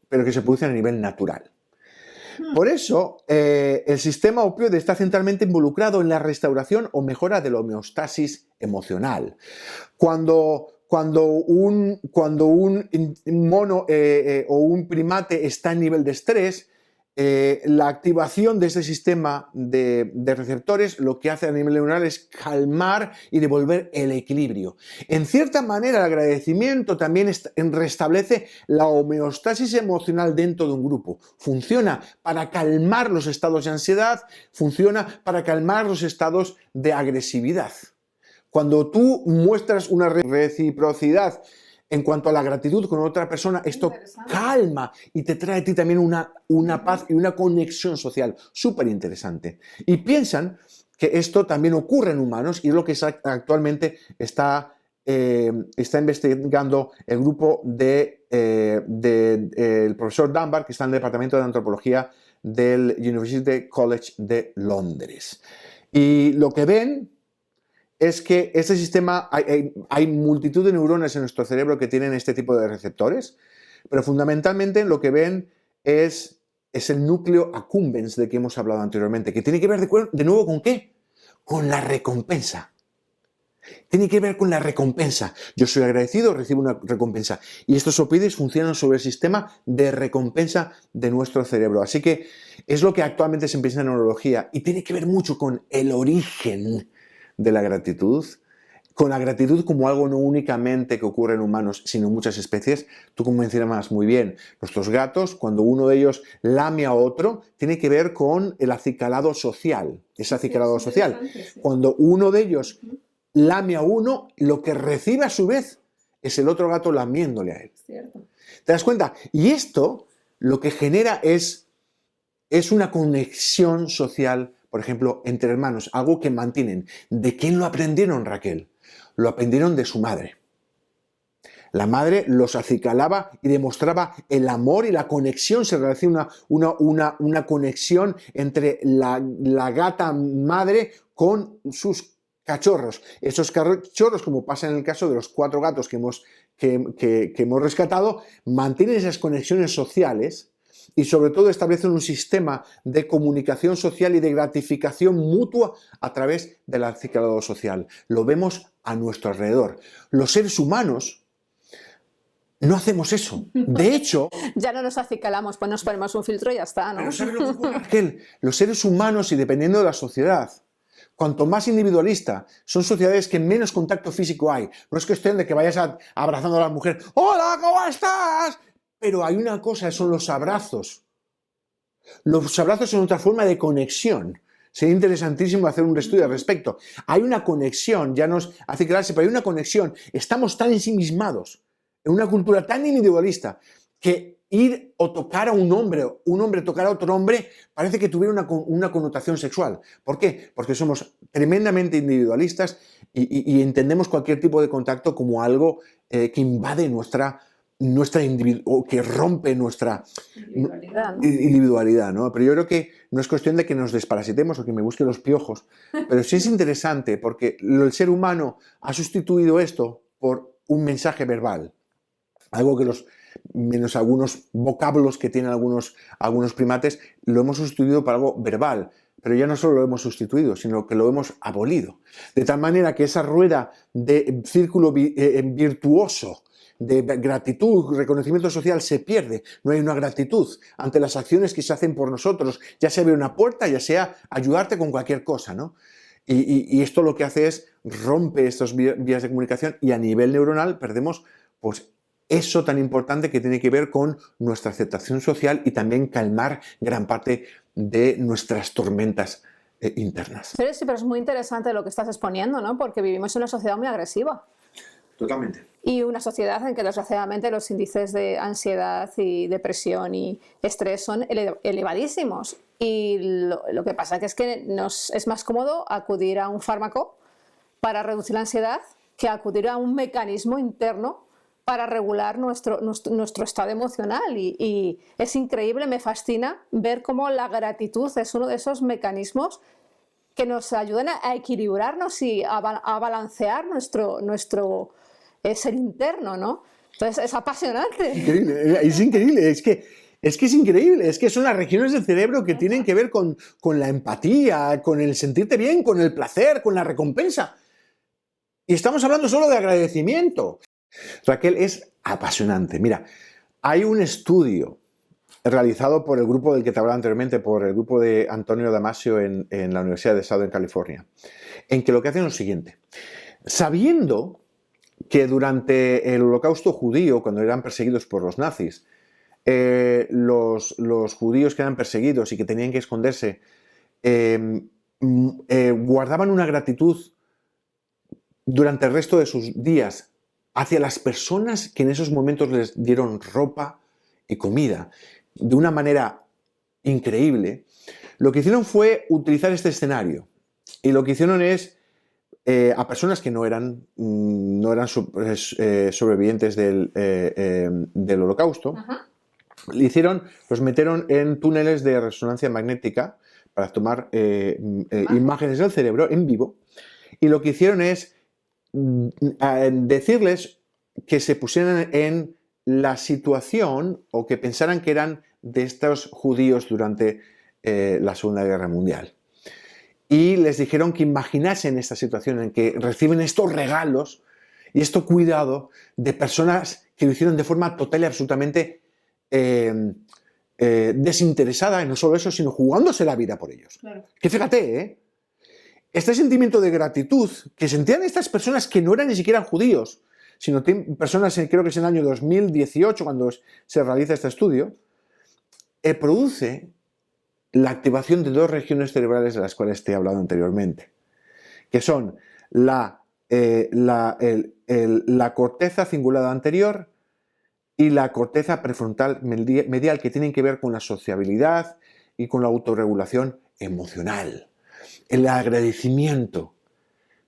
pero que se producen a nivel natural. Por eso, el sistema opioide está centralmente involucrado en la restauración o mejora de la homeostasis emocional. Cuando un mono o un primate está en nivel de estrés, la activación de ese sistema de receptores lo que hace a nivel neuronal es calmar y devolver el equilibrio. En cierta manera, el agradecimiento también restablece la homeostasis emocional dentro de un grupo. Funciona para calmar los estados de ansiedad, funciona para calmar los estados de agresividad. Cuando tú muestras una reciprocidad en cuanto a la gratitud con otra persona, esto calma y te trae a ti también una paz y una conexión social súper interesante. Y piensan que esto también ocurre en humanos y es lo que actualmente está investigando el grupo del profesor Dunbar, que está en el Departamento de Antropología del University College de Londres. Y lo que ven es que este sistema, hay multitud de neuronas en nuestro cerebro que tienen este tipo de receptores, pero fundamentalmente lo que ven es el núcleo accumbens de que hemos hablado anteriormente, que tiene que ver de nuevo con ¿qué? Con la recompensa. Tiene que ver con la recompensa. Yo soy agradecido, recibo una recompensa. Y estos opioides funcionan sobre el sistema de recompensa de nuestro cerebro. Así que es lo que actualmente se piensa en neurología y tiene que ver mucho con el origen de la gratitud, con la gratitud como algo no únicamente que ocurre en humanos, sino en muchas especies. Tú como mencionabas muy bien, nuestros gatos, cuando uno de ellos lame a otro, tiene que ver con el acicalado social, ese acicalado social. Cuando uno de ellos lame a uno, lo que recibe a su vez es el otro gato lamiéndole a él. Cierto. ¿Te das cuenta? Y esto lo que genera es una conexión social, por ejemplo, entre hermanos, algo que mantienen. ¿De quién lo aprendieron, Raquel? Lo aprendieron de su madre. La madre los acicalaba y demostraba el amor y la conexión. Se realiza una conexión entre la gata madre con sus cachorros. Esos cachorros, como pasa en el caso de los 4 gatos que hemos rescatado, mantienen esas conexiones sociales y sobre todo establecen un sistema de comunicación social y de gratificación mutua a través del acicalado social. Lo vemos a nuestro alrededor. Los seres humanos no hacemos eso. De hecho... Ya no nos acicalamos, pues nos ponemos un filtro y ya está, ¿no? Pero ¿sabes lo que ocurre, Raquel? Los seres humanos, y dependiendo de la sociedad, cuanto más individualista, son sociedades que menos contacto físico hay. No es cuestión de que vayas abrazando a la mujer. ¡Hola, ¿cómo estás? Pero hay una cosa, son los abrazos. Los abrazos son otra forma de conexión. Sería interesantísimo hacer un estudio al respecto. Hay una conexión, ya nos hace clase, pero hay una conexión. Estamos tan ensimismados, en una cultura tan individualista, que ir o tocar a un hombre tocar a otro hombre, parece que tuviera una connotación sexual. ¿Por qué? Porque somos tremendamente individualistas y entendemos cualquier tipo de contacto como algo que invade nuestra o que rompe nuestra individualidad, ¿no? Pero yo creo que no es cuestión de que nos desparasitemos o que me busque los piojos, pero sí es interesante porque el ser humano ha sustituido esto por un mensaje verbal, algo que menos algunos vocablos que tienen algunos primates, lo hemos sustituido por algo verbal. Pero ya no solo lo hemos sustituido, sino que lo hemos abolido. De tal manera que esa rueda de círculo virtuoso de gratitud, reconocimiento social se pierde. No hay una gratitud ante las acciones que se hacen por nosotros, ya sea abrir una puerta, ya sea ayudarte con cualquier cosa, ¿no? Y esto lo que hace es rompe estas vías de comunicación y a nivel neuronal perdemos pues eso tan importante que tiene que ver con nuestra aceptación social y también calmar gran parte de nuestras tormentas internas. Sí, pero es muy interesante lo que estás exponiendo, ¿no? Porque vivimos en una sociedad muy agresiva. Totalmente. Y una sociedad en que desgraciadamente los índices de ansiedad y depresión y estrés son elevadísimos. Y lo que pasa es que es más cómodo acudir a un fármaco para reducir la ansiedad que acudir a un mecanismo interno para regular nuestro estado emocional. Y es increíble, me fascina ver cómo la gratitud es uno de esos mecanismos que nos ayudan a equilibrarnos y a balancear nuestro ser interno, ¿no? Entonces es apasionante. Es increíble, es que es increíble, es que son las regiones del cerebro que tienen que ver con la empatía, con el sentirte bien, con el placer, con la recompensa. Y estamos hablando solo de agradecimiento. Raquel, es apasionante. Mira, hay un estudio realizado por el grupo del que te hablaba anteriormente, por el grupo de Antonio Damasio en la Universidad de Southern California, en que lo que hacen es lo siguiente. Sabiendo que durante el Holocausto judío, cuando eran perseguidos por los nazis, los judíos que eran perseguidos y que tenían que esconderse, guardaban una gratitud durante el resto de sus días hacia las personas que en esos momentos les dieron ropa y comida, de una manera increíble. Lo que hicieron fue utilizar este escenario y lo que hicieron es a personas que no eran sobrevivientes del Holocausto, los metieron en túneles de resonancia magnética para tomar imágenes del cerebro en vivo, y lo que hicieron es decirles que se pusieran en la situación o que pensaran que eran de estos judíos durante la Segunda Guerra Mundial. Y les dijeron que imaginasen esta situación en que reciben estos regalos y este cuidado de personas que lo hicieron de forma total y absolutamente desinteresada, y no solo eso, sino jugándose la vida por ellos. Claro. Que fíjate, este sentimiento de gratitud que sentían estas personas que no eran ni siquiera judíos, sino personas, creo que es en el año 2018 cuando se realiza este estudio, produce la activación de dos regiones cerebrales de las cuales te he hablado anteriormente, que son la corteza cingulada anterior y la corteza prefrontal medial, que tienen que ver con la sociabilidad y con la autorregulación emocional, el agradecimiento,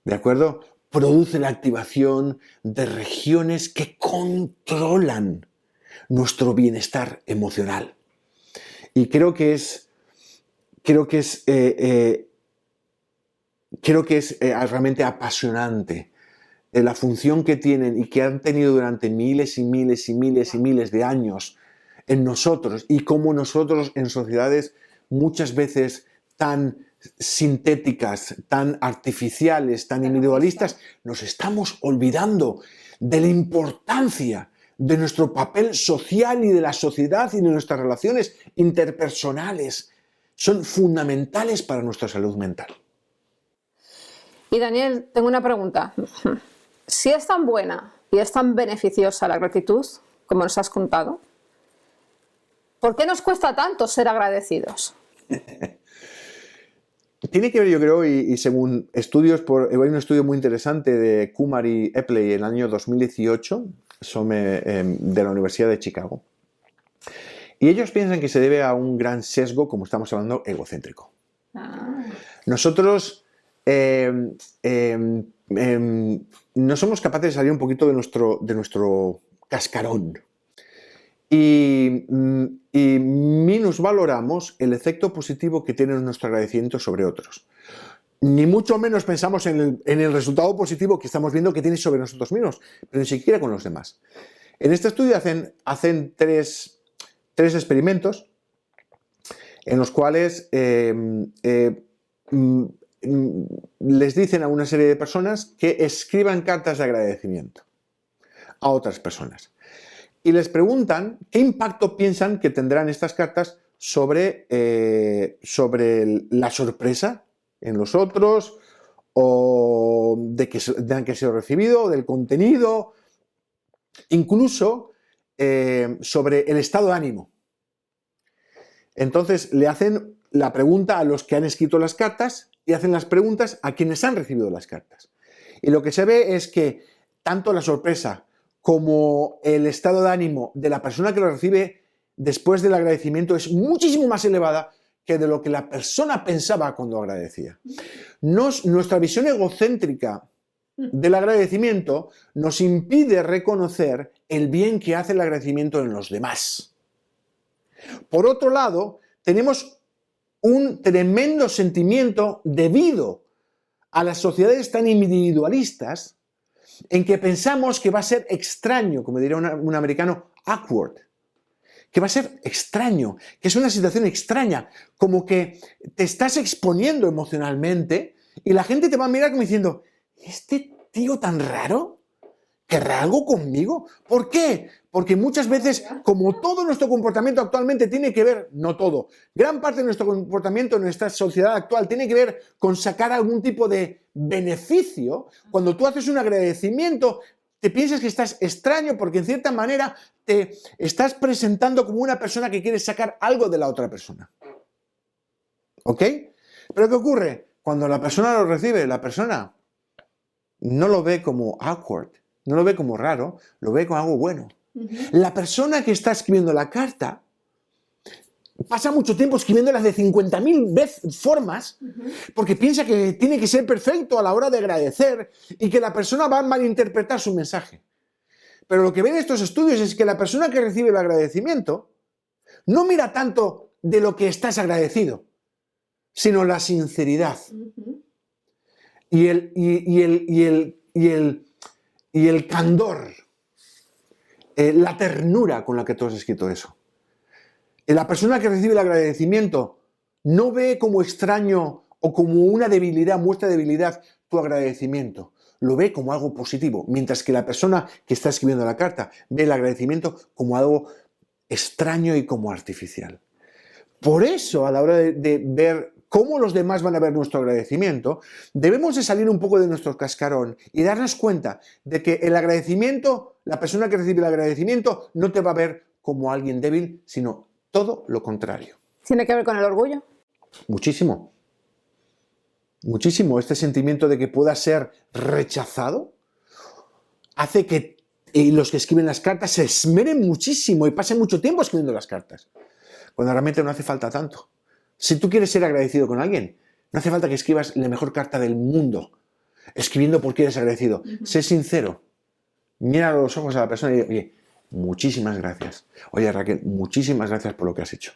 ¿de acuerdo? produce la activación de regiones que controlan nuestro bienestar emocional. Y creo que es realmente apasionante la función que tienen y que han tenido durante miles y miles y miles y miles de años en nosotros, y cómo nosotros en sociedades muchas veces tan sintéticas, tan artificiales, tan individualistas, nos estamos olvidando de la importancia de nuestro papel social y de la sociedad y de nuestras relaciones interpersonales. Son fundamentales para nuestra salud mental. Y Daniel, tengo una pregunta. Si es tan buena y es tan beneficiosa la gratitud, como nos has contado, ¿por qué nos cuesta tanto ser agradecidos? Tiene que ver, yo creo, y según estudios, hay un estudio muy interesante de Kumar y Epley en el año 2018, de la Universidad de Chicago. Y ellos piensan que se debe a un gran sesgo, como estamos hablando, egocéntrico. Nosotros no somos capaces de salir un poquito de nuestro cascarón. Y minusvaloramos el efecto positivo que tiene nuestro agradecimiento sobre otros. Ni mucho menos pensamos en el resultado positivo que estamos viendo que tiene sobre nosotros mismos, pero ni siquiera con los demás. En este estudio hacen tres experimentos en los cuales les dicen a una serie de personas que escriban cartas de agradecimiento a otras personas. Y les preguntan qué impacto piensan que tendrán estas cartas sobre la sorpresa en los otros, o de que han sido recibido, o del contenido, incluso sobre el estado de ánimo. Entonces le hacen la pregunta a los que han escrito las cartas y hacen las preguntas a quienes han recibido las cartas. Y lo que se ve es que tanto la sorpresa como el estado de ánimo de la persona que lo recibe después del agradecimiento es muchísimo más elevada que de lo que la persona pensaba cuando agradecía. Nuestra visión egocéntrica del agradecimiento nos impide reconocer el bien que hace el agradecimiento en los demás. Por otro lado, tenemos un tremendo sentimiento debido a las sociedades tan individualistas en que pensamos que va a ser extraño, como diría un americano, awkward, que va a ser extraño, que es una situación extraña, como que te estás exponiendo emocionalmente y la gente te va a mirar como diciendo, ¿este tío tan raro querrá algo conmigo? ¿Por qué? Porque muchas veces, como todo nuestro comportamiento actualmente tiene que ver, no todo, gran parte de nuestro comportamiento en nuestra sociedad actual tiene que ver con sacar algún tipo de beneficio. Cuando tú haces un agradecimiento, te piensas que estás extraño porque en cierta manera te estás presentando como una persona que quiere sacar algo de la otra persona. ¿Ok? Pero ¿qué ocurre? Cuando la persona lo recibe, la persona no lo ve como awkward, no lo ve como raro, lo ve como algo bueno. La persona que está escribiendo la carta pasa mucho tiempo escribiéndolas de 50.000 formas porque piensa que tiene que ser perfecto a la hora de agradecer y que la persona va a malinterpretar su mensaje. Pero lo que ven estos estudios es que la persona que recibe el agradecimiento no mira tanto de lo que estás agradecido, sino la sinceridad y el candor, la ternura con la que tú has escrito eso. La persona que recibe el agradecimiento no ve como extraño o como una debilidad, muestra de debilidad, tu agradecimiento. Lo ve como algo positivo, mientras que la persona que está escribiendo la carta ve el agradecimiento como algo extraño y como artificial. Por eso, a la hora de ver cómo los demás van a ver nuestro agradecimiento, debemos de salir un poco de nuestro cascarón y darnos cuenta de que el agradecimiento, la persona que recibe el agradecimiento, no te va a ver como alguien débil, sino todo lo contrario. ¿Tiene que ver con el orgullo? Muchísimo. Muchísimo. Este sentimiento de que pueda ser rechazado hace que los que escriben las cartas se esmeren muchísimo y pasen mucho tiempo escribiendo las cartas, cuando realmente no hace falta tanto. Si tú quieres ser agradecido con alguien, no hace falta que escribas la mejor carta del mundo. escribiendo por qué eres agradecido. Sé sincero. Mira a los ojos a la persona y dice, oye, muchísimas gracias. Oye, Raquel, muchísimas gracias por lo que has hecho.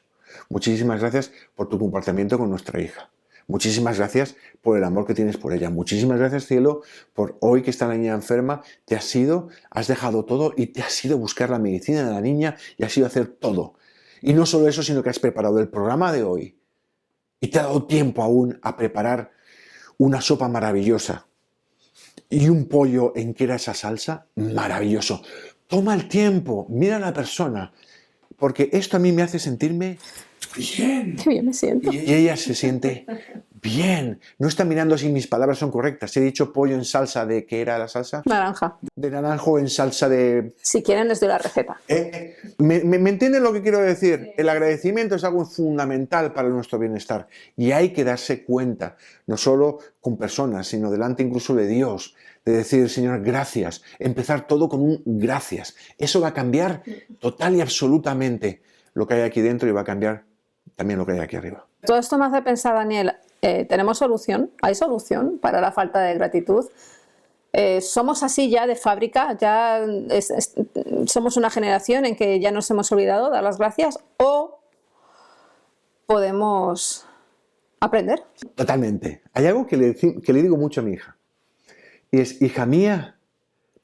Muchísimas gracias por tu comportamiento con nuestra hija. Muchísimas gracias por el amor que tienes por ella. Muchísimas gracias, cielo, por hoy que está la niña enferma. Has dejado todo y te has ido a buscar la medicina de la niña y has ido a hacer todo. Y no solo eso, sino que has preparado el programa de hoy y te ha dado tiempo aún a preparar una sopa maravillosa y un pollo en que era esa salsa, maravilloso. Toma el tiempo, mira a la persona, porque esto a mí me hace sentirme bien. Qué bien me siento. Y ella se siente bien. No está mirando si mis palabras son correctas. He dicho pollo en salsa de... ¿Qué era la salsa? Naranja. De naranjo en salsa de... Si quieren les doy la receta. ¿Me entienden lo que quiero decir? El agradecimiento es algo fundamental para nuestro bienestar y hay que darse cuenta, no solo con personas, sino delante incluso de Dios, de decir, Señor, gracias. Empezar todo con un gracias. Eso va a cambiar total y absolutamente lo que hay aquí dentro y va a cambiar también lo que hay aquí arriba. Todo esto me hace pensar, Daniel, ¿tenemos solución? ¿Hay solución para la falta de gratitud? ¿Somos así ya de fábrica? ¿Somos una generación en que ya nos hemos olvidado de dar las gracias? ¿O podemos aprender? Totalmente. Hay algo que le digo mucho a mi hija. Y es, hija mía,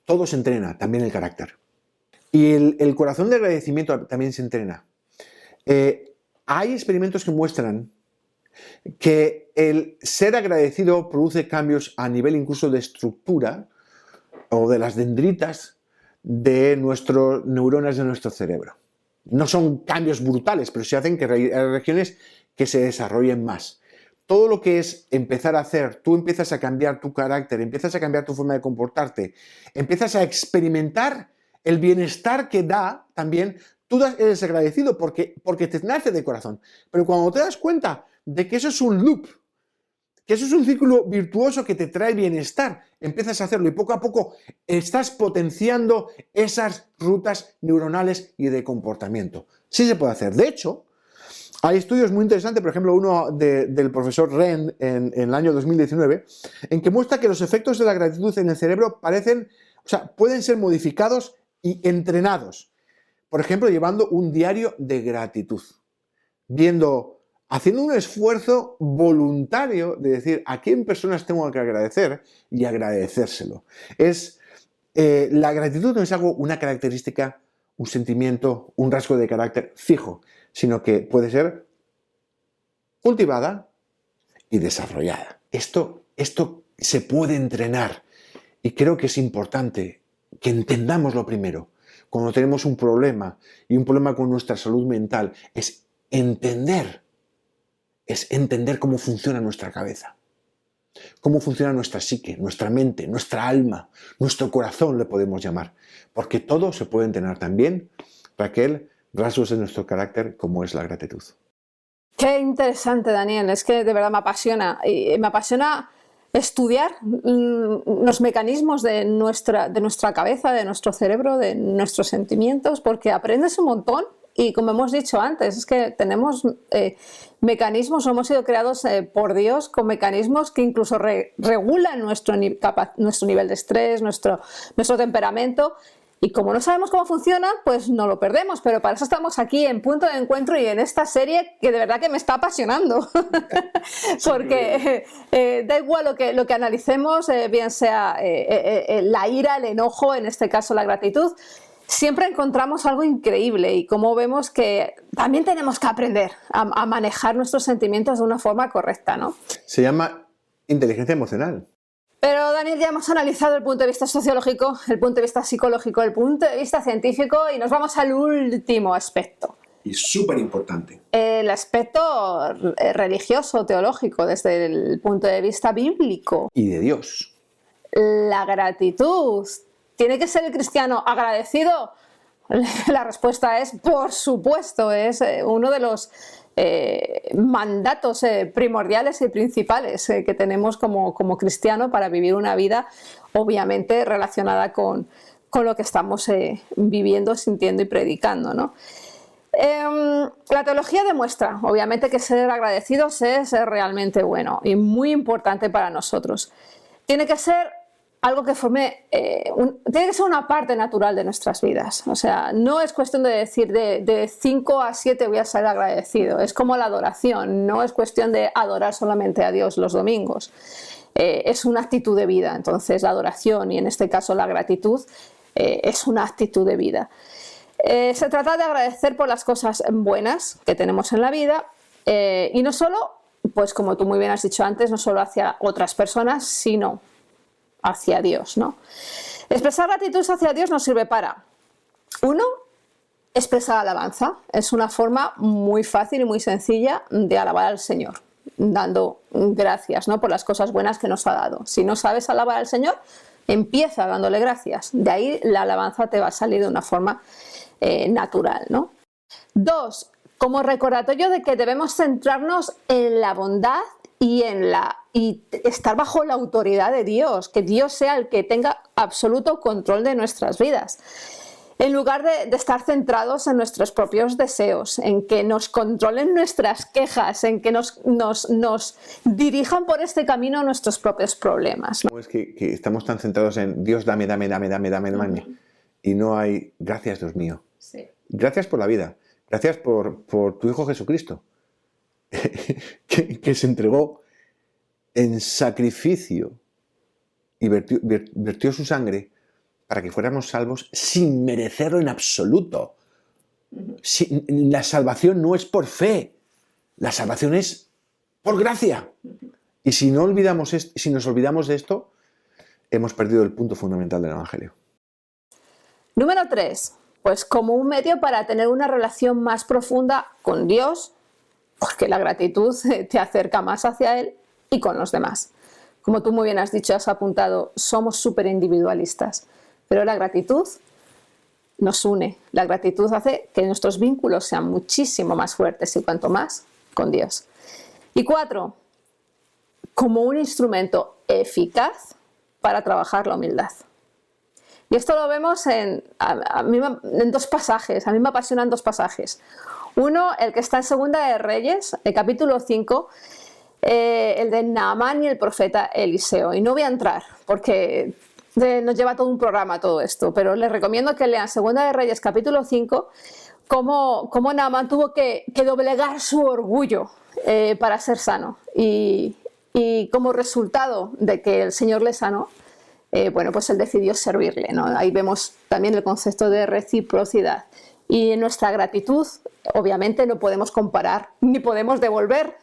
todo se entrena, también el carácter. Y el corazón de agradecimiento también se entrena. Hay experimentos que muestran que el ser agradecido produce cambios a nivel incluso de estructura o de las dendritas de nuestras neuronas de nuestro cerebro. No son cambios brutales, pero sí hacen que hay regiones que se desarrollen más. Todo lo que es empezar a hacer, tú empiezas a cambiar tu carácter, empiezas a cambiar tu forma de comportarte, empiezas a experimentar el bienestar que da también. Tú eres agradecido porque te nace de corazón. Pero cuando te das cuenta de que eso es un loop, que eso es un círculo virtuoso que te trae bienestar, empiezas a hacerlo y poco a poco estás potenciando esas rutas neuronales y de comportamiento. Sí se puede hacer. De hecho, hay estudios muy interesantes, por ejemplo, uno del profesor Ren en el año 2019, en que muestra que los efectos de la gratitud en el cerebro pueden ser modificados y entrenados. Por ejemplo, llevando un diario de gratitud, haciendo un esfuerzo voluntario de decir a quién personas tengo que agradecer y agradecérselo. La gratitud no es una característica, un sentimiento, un rasgo de carácter fijo, sino que puede ser cultivada y desarrollada. Esto se puede entrenar y creo que es importante que entendamos lo primero. Cuando tenemos un problema y un problema con nuestra salud mental, es entender cómo funciona nuestra cabeza, cómo funciona nuestra psique, nuestra mente, nuestra alma, nuestro corazón le podemos llamar, porque todo se puede entrenar también, Raquel, rasgos de nuestro carácter como es la gratitud. Qué interesante, Daniel, es que de verdad me apasiona y me apasiona estudiar los mecanismos de nuestra cabeza, de nuestro cerebro, de nuestros sentimientos, porque aprendes un montón y como hemos dicho antes, es que tenemos mecanismos, hemos sido creados por Dios con mecanismos que incluso regulan nuestro nivel de estrés, nuestro temperamento. Y como no sabemos cómo funciona, pues no lo perdemos, pero para eso estamos aquí en Punto de Encuentro y en esta serie que de verdad que me está apasionando, porque da igual lo que analicemos, bien sea la ira, el enojo, en este caso la gratitud, siempre encontramos algo increíble y como vemos que también tenemos que aprender a manejar nuestros sentimientos de una forma correcta, ¿no? Se llama inteligencia emocional. Pero, Daniel, ya hemos analizado el punto de vista sociológico, el punto de vista psicológico, el punto de vista científico y nos vamos al último aspecto. Y súper importante. El aspecto religioso, teológico, desde el punto de vista bíblico. Y de Dios. La gratitud. ¿Tiene que ser el cristiano agradecido? La respuesta es, por supuesto, es uno de los mandatos primordiales y principales que tenemos como cristiano para vivir una vida obviamente relacionada con lo que estamos viviendo, sintiendo y predicando, ¿no? La teología demuestra obviamente que ser agradecidos es realmente bueno y muy importante para nosotros. tiene que ser algo que forme, tiene que ser una parte natural de nuestras vidas. O sea, no es cuestión de decir de 5 a 7 voy a ser agradecido. Es como la adoración, no es cuestión de adorar solamente a Dios los domingos. Es una actitud de vida. Entonces la adoración y en este caso la gratitud es una actitud de vida. Se trata de agradecer por las cosas buenas que tenemos en la vida y no solo, pues como tú muy bien has dicho antes, no solo hacia otras personas, sino hacia Dios, ¿no? Expresar gratitud hacia Dios nos sirve para, uno, expresar alabanza. Es una forma muy fácil y muy sencilla de alabar al Señor, dando gracias, ¿no?, por las cosas buenas que nos ha dado. Si no sabes alabar al Señor, empieza dándole gracias. De ahí la alabanza te va a salir de una forma natural, ¿no? Dos, como recordatorio de que debemos centrarnos en la bondad y estar bajo la autoridad de Dios, que Dios sea el que tenga absoluto control de nuestras vidas, en lugar de estar centrados en nuestros propios deseos, en que nos controlen nuestras quejas, en que nos dirijan por este camino nuestros propios problemas, ¿no? Es que estamos tan centrados en Dios, dame, y no hay gracias, Dios mío. Sí. Gracias por la vida, gracias por tu Hijo Jesucristo, que se entregó en sacrificio y vertió su sangre para que fuéramos salvos sin merecerlo en absoluto. La salvación no es por fe, la salvación es por gracia. Y si nos olvidamos de esto, hemos perdido el punto fundamental del Evangelio. Número 3, pues como un medio para tener una relación más profunda con Dios, porque la gratitud te acerca más hacia Él y con los demás. Como tú muy bien has dicho, has apuntado, somos súper individualistas, pero la gratitud nos une. La gratitud hace que nuestros vínculos sean muchísimo más fuertes y cuanto más con Dios. Y 4, como un instrumento eficaz para trabajar la humildad. Y esto lo vemos en dos pasajes, a mí me apasionan dos pasajes. Uno, el que está en Segunda de Reyes, el capítulo 5, el de Naamán y el profeta Eliseo. Y no voy a entrar porque nos lleva todo un programa todo esto, pero les recomiendo que lean Segunda de Reyes capítulo 5, cómo Naamán tuvo que doblegar su orgullo para ser sano. Y como resultado de que el Señor le sanó, bueno, pues él decidió servirle, ¿no? Ahí vemos también el concepto de reciprocidad. Y en nuestra gratitud, obviamente, no podemos comparar ni podemos devolver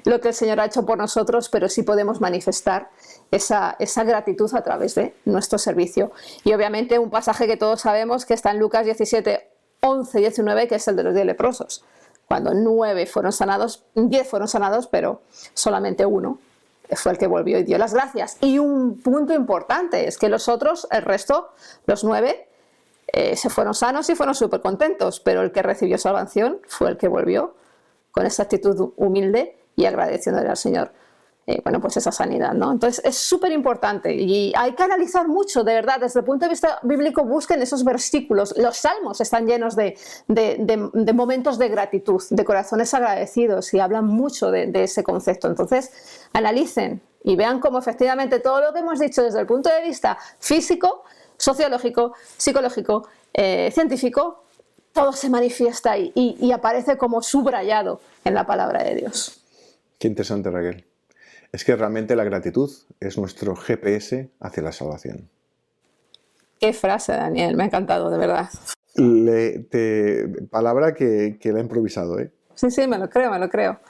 lo que el Señor ha hecho por nosotros, pero sí podemos manifestar esa gratitud a través de nuestro servicio. Y obviamente un pasaje que todos sabemos que está en Lucas 17, 11 y 19, que es el de los 10 leprosos. Cuando 9 fueron sanados, 10 fueron sanados, pero solamente uno fue el que volvió y dio las gracias. Y un punto importante es que los otros, el resto, los 9, se fueron sanos y fueron súper contentos, pero el que recibió salvación fue el que volvió con esa actitud humilde y agradeciéndole al Señor, bueno, pues esa sanidad, ¿no? Entonces es súper importante y hay que analizar mucho, de verdad, desde el punto de vista bíblico, busquen esos versículos. Los salmos están llenos de momentos de gratitud, de corazones agradecidos y hablan mucho de ese concepto. Entonces analicen y vean cómo efectivamente todo lo que hemos dicho desde el punto de vista físico, sociológico, psicológico, científico, todo se manifiesta y aparece como subrayado en la palabra de Dios. Qué interesante, Raquel. Es que realmente la gratitud es nuestro GPS hacia la salvación. Qué frase, Daniel, me ha encantado, de verdad. Palabra que la he improvisado, ¿eh? Sí, me lo creo.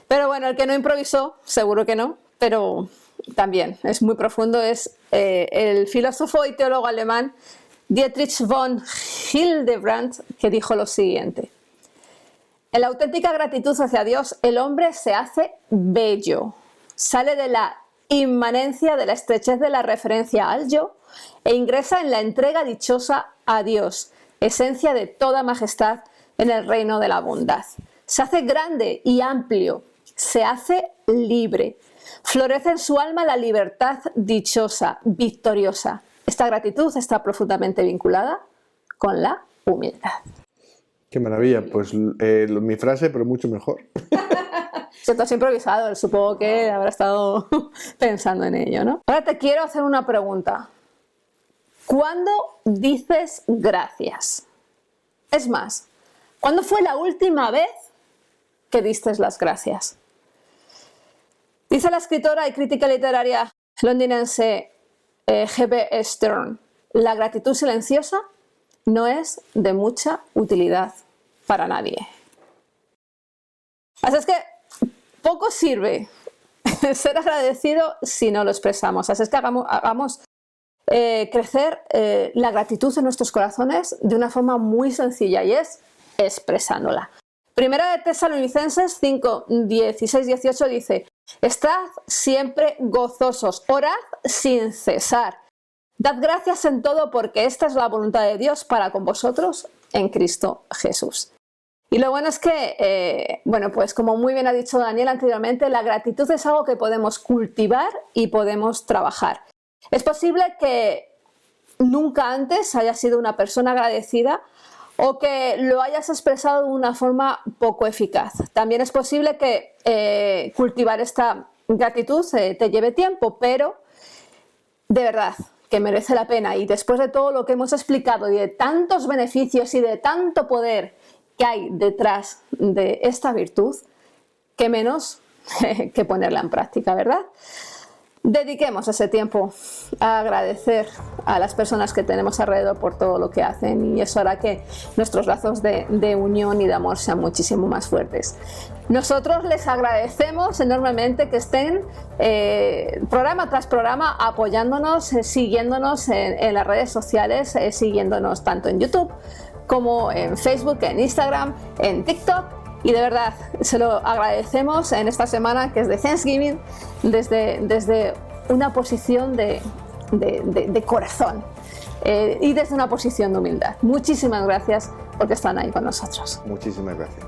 Pero bueno, el que no improvisó, seguro que no, pero también es muy profundo, es el filósofo y teólogo alemán Dietrich von Hildebrand, que dijo lo siguiente: en la auténtica gratitud hacia Dios, el hombre se hace bello, sale de la inmanencia de la estrechez de la referencia al yo e ingresa en la entrega dichosa a Dios, esencia de toda majestad en el reino de la bondad. Se hace grande y amplio, se hace libre. Florece en su alma la libertad dichosa, victoriosa. Esta gratitud está profundamente vinculada con la humildad. Qué maravilla, pues mi frase, pero mucho mejor. Esto es improvisado, supongo que habrá estado pensando en ello, ¿no? Ahora te quiero hacer una pregunta. ¿Cuándo dices gracias? Es más, ¿cuándo fue la última vez que diste las gracias? Dice la escritora y crítica literaria londinense G.B. Stern, la gratitud silenciosa no es de mucha utilidad para nadie. Así es que poco sirve ser agradecido si no lo expresamos. Así es que hagamos crecer la gratitud en nuestros corazones de una forma muy sencilla, y es expresándola. Primera de Tesalonicenses 5, 16, 18 dice: estad siempre gozosos, orad sin cesar. Dad gracias en todo, porque esta es la voluntad de Dios para con vosotros en Cristo Jesús. Y lo bueno es que, pues como muy bien ha dicho Daniel anteriormente, la gratitud es algo que podemos cultivar y podemos trabajar. Es posible que nunca antes hayas sido una persona agradecida o que lo hayas expresado de una forma poco eficaz. También es posible que cultivar esta gratitud te lleve tiempo, pero de verdad que merece la pena. Y después de todo lo que hemos explicado y de tantos beneficios y de tanto poder que hay detrás de esta virtud, qué menos que ponerla en práctica, ¿verdad? Dediquemos ese tiempo a agradecer a las personas que tenemos alrededor por todo lo que hacen, y eso hará que nuestros lazos de unión y de amor sean muchísimo más fuertes. Nosotros les agradecemos enormemente que estén programa tras programa apoyándonos, siguiéndonos en las redes sociales, siguiéndonos tanto en YouTube como en Facebook, en Instagram, en TikTok. Y de verdad, se lo agradecemos en esta semana que es de Thanksgiving, desde una posición de corazón y desde una posición de humildad. Muchísimas gracias porque están ahí con nosotros. Muchísimas gracias.